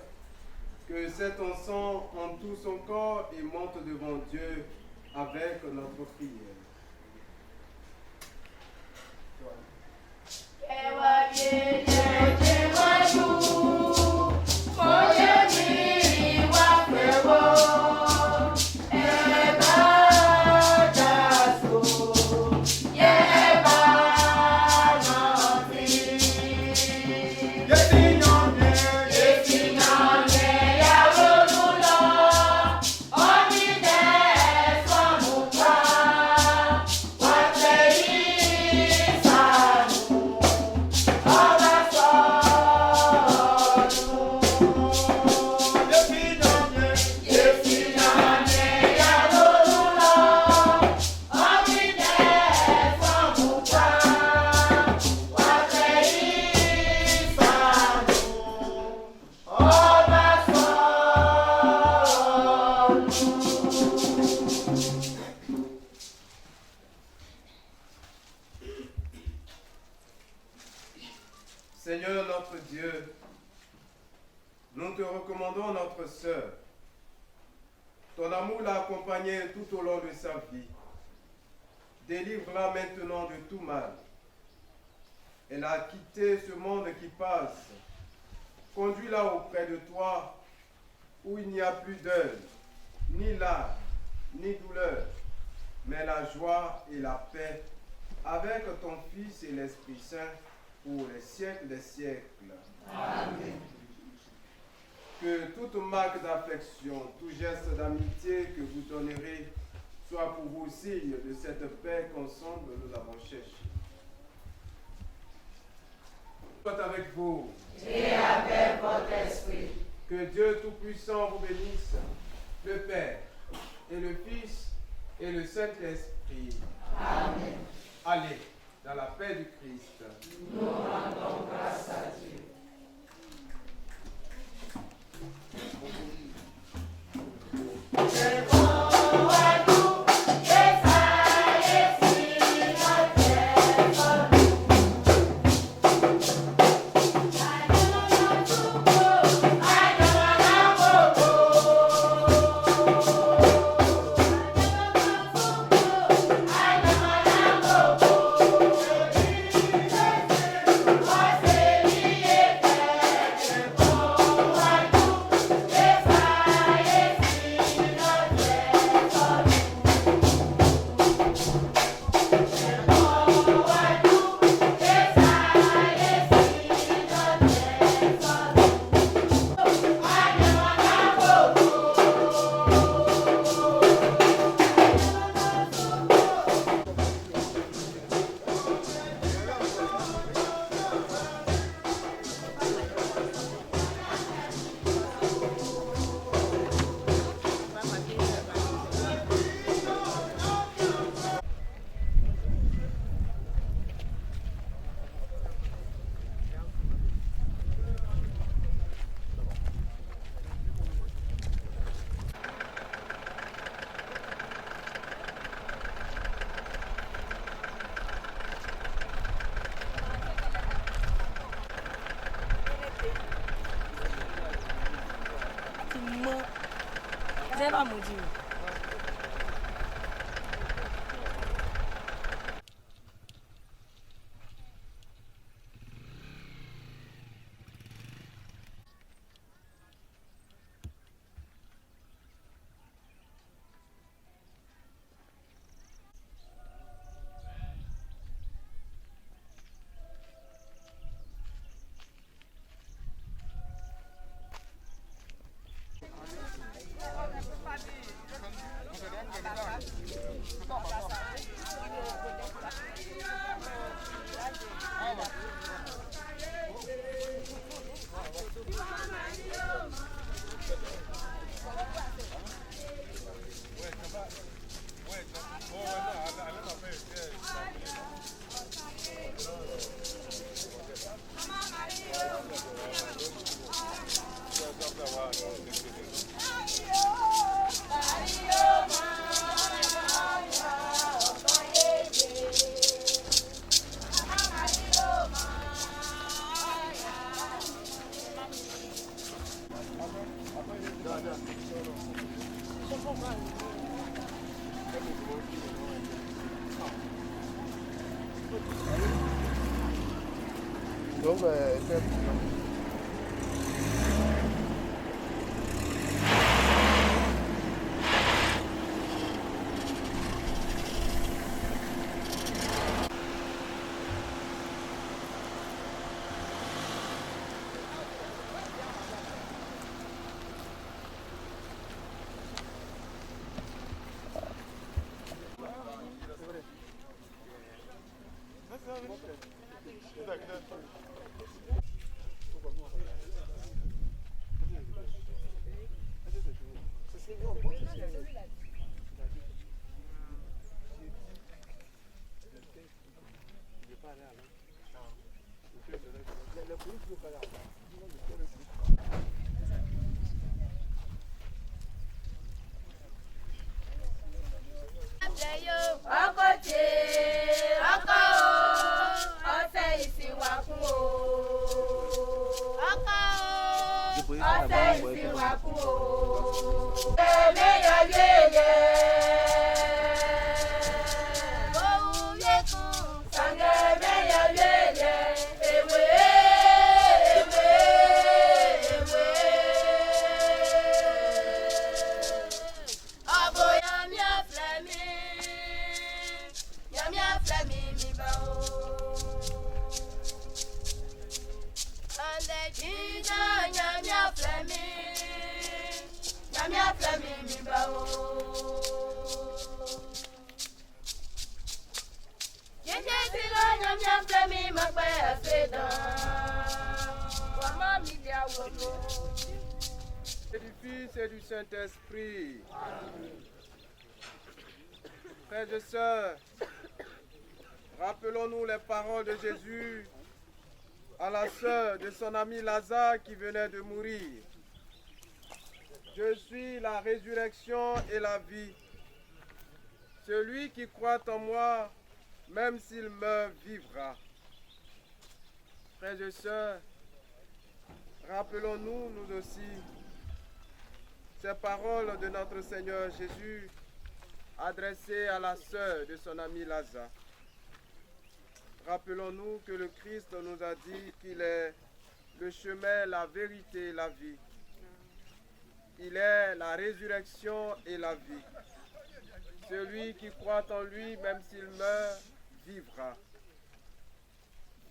que cet encens entoure son corps et monte devant Dieu avec notre prière. Seigneur notre Dieu, nous te recommandons notre sœur. Ton amour l'a accompagnée tout au long de sa vie. Délivre-la maintenant de tout mal. Elle a quitté ce monde qui passe. Conduis-la auprès de toi, où il n'y a plus deuil, ni larmes, ni douleur, mais la joie et la paix, avec ton Fils et l'Esprit Saint, pour les siècles des siècles. Amen. Que toute marque d'affection, tout geste d'amitié que vous donnerez soit pour vous signe de cette paix qu'ensemble nous avons cherchée. Soit avec vous. Et avec votre esprit. Que Dieu Tout-Puissant vous bénisse, le Père, et le Fils, et le Saint-Esprit. Amen. Allez, dans la paix du Christ. Nous rendons grâce à Dieu. C'est bon à nous, et ça est si notre Donc, Nyam nyam flemi makwe asedan. Et du Fils et du Saint-Esprit. Frères et sœurs, rappelons-nous les paroles de Jésus à la sœur de son ami Lazare qui venait de mourir. Je suis la résurrection et la vie. Celui qui croit en moi, même s'il meurt, vivra. Frères et sœurs, rappelons-nous, nous aussi, ces paroles de notre Seigneur Jésus adressées à la sœur de son ami Lazare. Rappelons-nous que le Christ nous a dit qu'il est le chemin, la vérité et la vie. Il est la résurrection et la vie. Celui qui croit en lui, même s'il meurt, vivra.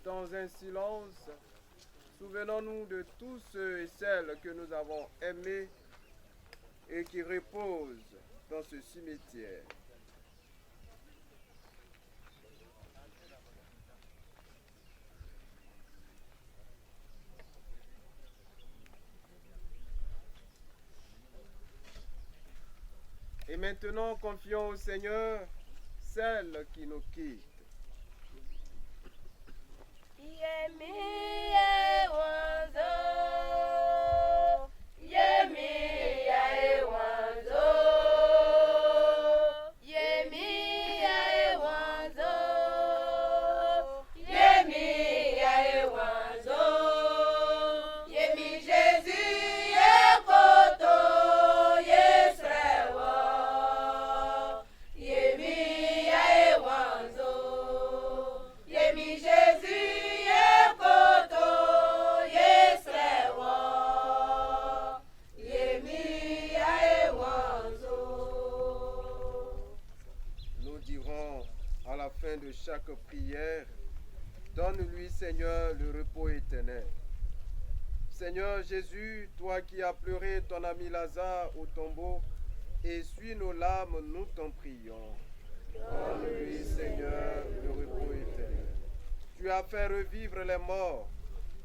Dans un silence, souvenons-nous de tous ceux et celles que nous avons aimés et qui reposent dans ce cimetière. Et maintenant, confions au Seigneur celles qui nous quittent. Chaque prière, donne-lui, Seigneur, le repos éternel. Seigneur Jésus, toi qui as pleuré ton ami Lazare au tombeau, essuie nos larmes, nous t'en prions. Donne-lui, Seigneur, le repos éternel. Tu as fait revivre les morts.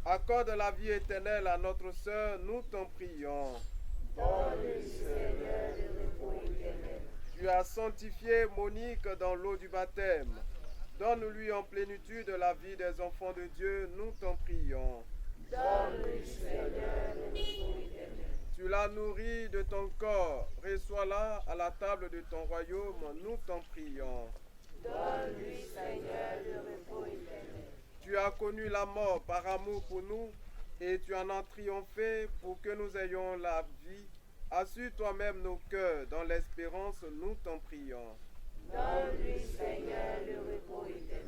Accorde la vie éternelle à notre sœur, nous t'en prions. Donne-lui, Seigneur, le repos éternel. Tu as sanctifié Monique dans l'eau du baptême. Donne-lui en plénitude la vie des enfants de Dieu, nous t'en prions. Donne-lui, Seigneur, le repos éternel. Tu l'as nourrie de ton corps, reçois-la à la table de ton royaume, nous t'en prions. Donne-lui, Seigneur, le repos éternel. Tu as connu la mort par amour pour nous, et tu en as triomphé pour que nous ayons la vie. Assure toi-même nos cœurs dans l'espérance, nous t'en prions. Donne-lui, Seigneur, le repos éternel.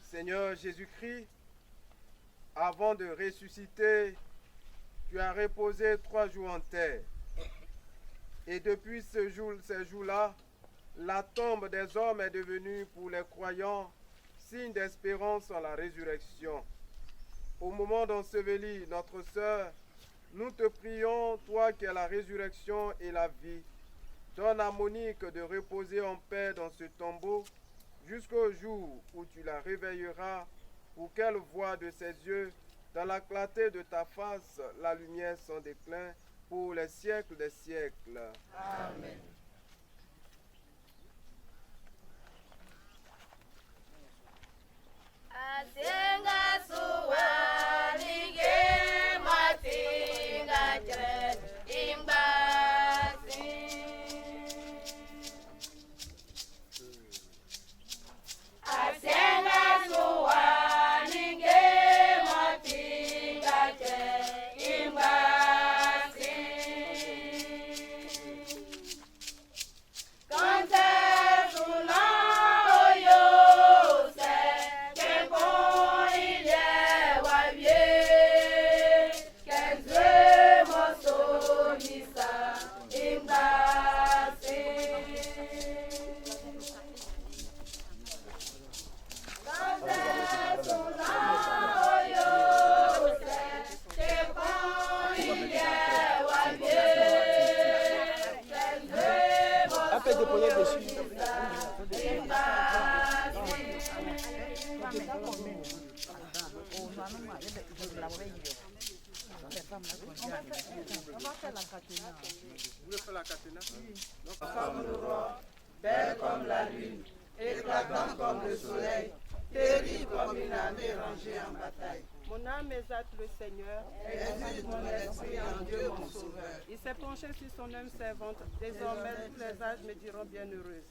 Seigneur Jésus-Christ, avant de ressusciter, tu as reposé 3 jours en terre. Et depuis ces jours-là, la tombe des hommes est devenue pour les croyants signe d'espérance en la résurrection. Au moment d'ensevelir notre sœur, nous te prions, toi qui es la résurrection et la vie, donne à Monique de reposer en paix dans ce tombeau jusqu'au jour où tu la réveilleras pour qu'elle voie de ses yeux dans la clarté de ta face la lumière sans déclin pour les siècles des siècles. Amen. déposer dessus. Belle comme la lune, éclatant comme le soleil, terrible comme une armée rangée en bataille. Mon âme exalte le Seigneur. Exulte mon esprit en Dieu mon sauveur. Il s'est penché sur son âme servante. Désormais, tous les âges me diront bienheureuse.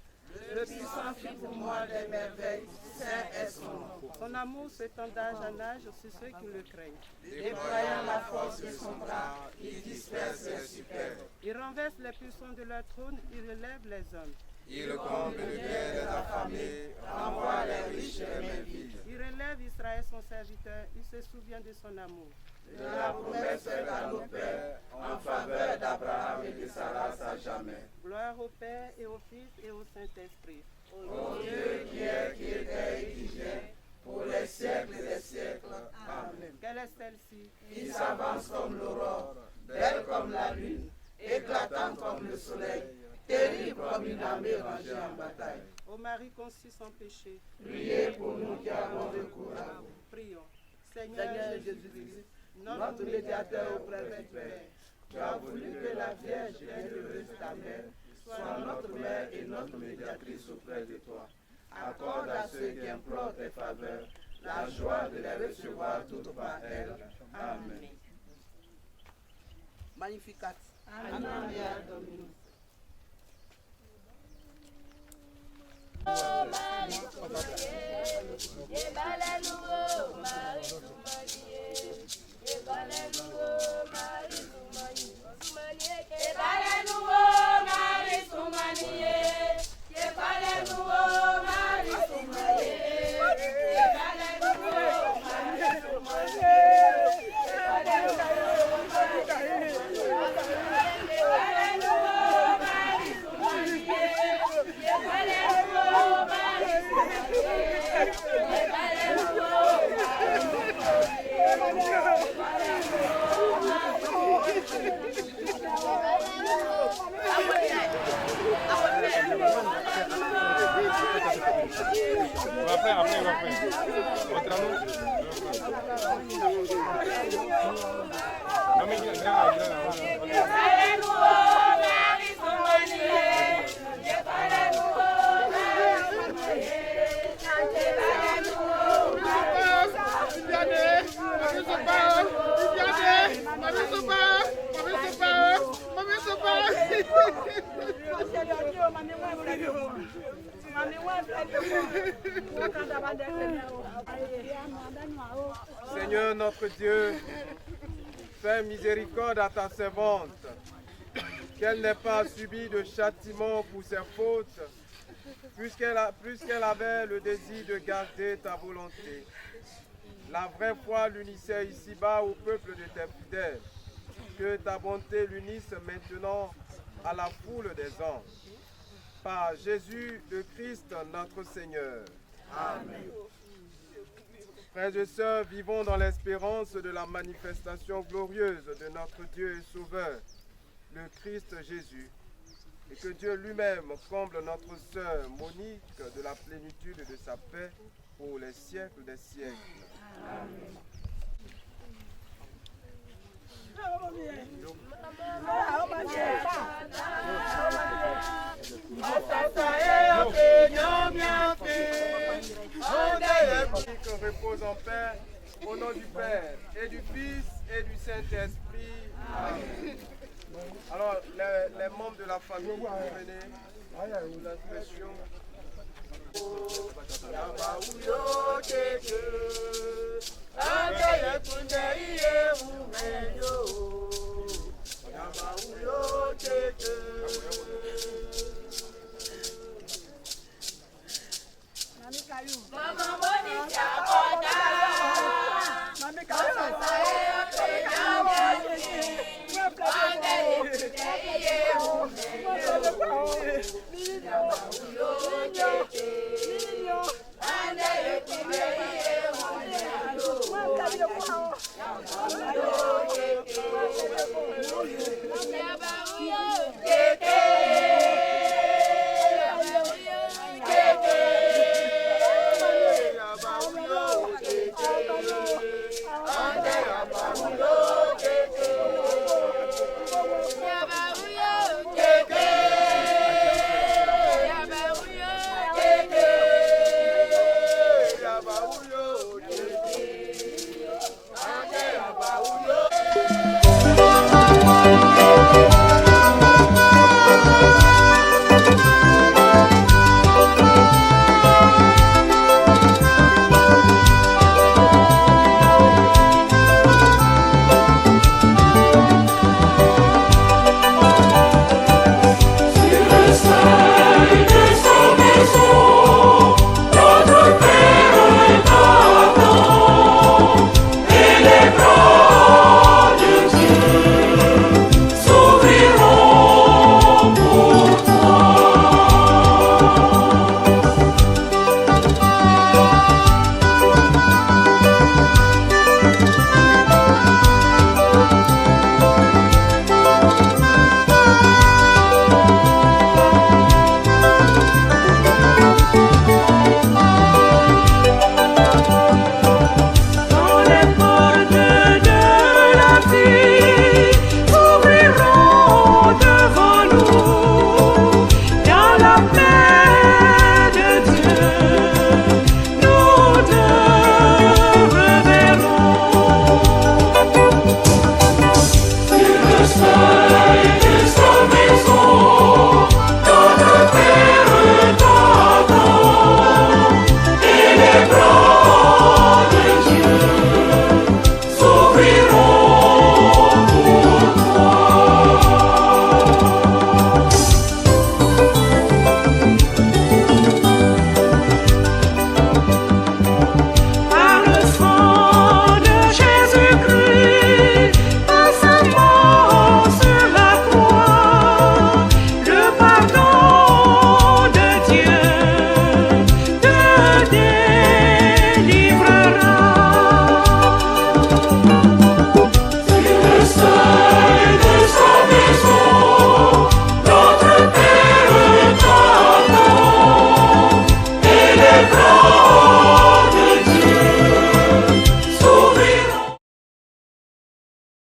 Le puissant fit pour moi des merveilles, saint est son nom. Son amour s'étend d'âge en âge sur ceux qui le craignent. Déployant la force de son bras, il disperse les superbes. Il renverse les puissants de leur trône, il relève les hommes. Il comble le bien des affamés, renvoie les riches et les vides. Il relève Israël son serviteur, il se souvient de son amour. De la promesse faite à nos pères, en faveur d'Abraham et de Sarah à jamais. Gloire au Père et au Fils et au Saint-Esprit. Ô Dieu qui est, qui était et qui vient, pour les siècles des siècles. Amen. Quelle est celle-ci? Il s'avance comme l'aurore, belle comme la lune, éclatante comme le soleil, terrible comme une armée rangée en bataille. Ô Marie conçue sans péché, priez pour nous qui avons recours à vous. Prions. Seigneur Jésus-Christ, notre médiateur auprès du Père, tu as voulu que la Vierge bienheureuse ta mère soit notre mère et notre médiatrice auprès de toi. Accorde à ceux qui implorent tes faveurs la joie de les recevoir toutes par elle. Amen. Magnificat. Amen. Dominus. Seigneur notre Dieu, fais miséricorde à ta servante, qu'elle n'ait pas subi de châtiment pour ses fautes, puisqu'elle avait le désir de garder ta volonté. La vraie foi l'unissait ici-bas au peuple de tes fidèles. Que ta bonté l'unisse maintenant à la foule des anges. Par Jésus le Christ notre Seigneur. Amen. Frères et sœurs, vivons dans l'espérance de la manifestation glorieuse de notre Dieu et Sauveur, le Christ Jésus, et que Dieu lui-même comble notre sœur Monique de la plénitude de sa paix pour les siècles des siècles. Amen. Que repose en paix au nom du Père et du Fils et du Saint-Esprit. Amen. Alors, les membres de la famille, venez, nous expressions. Ande ye kunde iye umeyo.